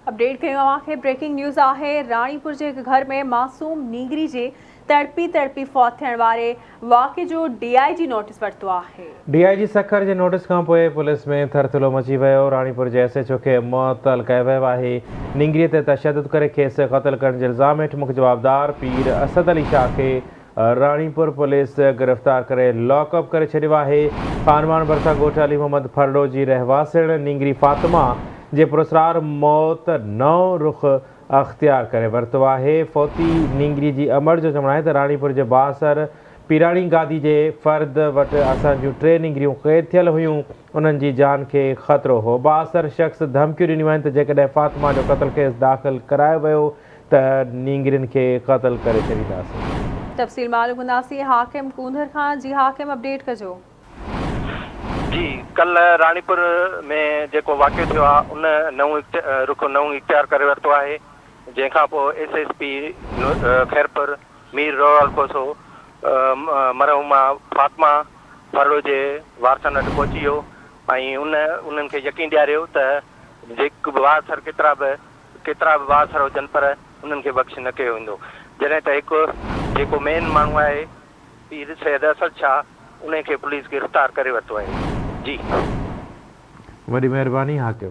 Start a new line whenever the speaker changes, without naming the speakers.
Update कयूं अवांखे breaking news आहे। राणीपुर जे हिक घर में मासूम नींगरी जे तड़पी फौत थियण वारे वाक़े जो DIG नोटिस वरितो आहे।
DIG सखर जे नोटिस खां पोइ पुलिस में थरथलो मची वियो। राणीपुर जे SHO खे मुअत्तल कयो वियो आहे। नींगरीअ ते तशद्दुद करे खेसि क़त्ल करण जे इल्ज़ाम हेठि मुख्य जवाबदार पीर असद अली शाह खे राणीपुर पुलिस गिरफ़्तार करे लॉकअप करे छॾियो आहे। खानवान भरिसां ॻोठ अली मोहम्मद फरडो जी रहवासिण नींगरी फातिमा जे पुरस्रार मौत नओं रुख़ अख़्तियार करे वरितो आहे। फ़ौती नींगरी जी अमर जो चवणु आहे त राणीपुर जे बासर पीराणी गादी जे फ़र्द वटि असां जूं 3 नींगरियूं क़ैद थियल हुयूं। उन्हनि जी जान खे ख़तरो हो। बासर शख़्स धमकियूं ॾिनियूं आहिनि त जेकॾहिं फातिमा जो क़त्ल केस दाख़िल करायो वियो त नींगरियुनि खे क़त्ल करे छॾींदासीं।
तफ़सील मालूम कंदासीं हाकिम कूंदर खां। जी हाकिम, अपडेट कजो।
जी, कल राणीपुर में जेको वाक़ियो थियो आहे उन रुख नओं इख़्तियार करे वरितो आहे। जंहिंखां पोइ SSP खैरपुर मीर रोयल कोसो मरहुमा फातिमा फरडो जे वारसनि वटि पहुची वियो ऐं उन्हनि खे यकीन ॾियारियो त जेको बि वारसर केतिरा बि वारसर हुजनि पर उन्हनि खे बख़्श न कयो वेंदो। जॾहिं त हिकु जेको मेन माण्हू आहे पीर सैयद असद शाह उन खे पुलिस गिरफ़्तार करे वरितो आहे। जी,
वॾी महिरबानी हाकिम।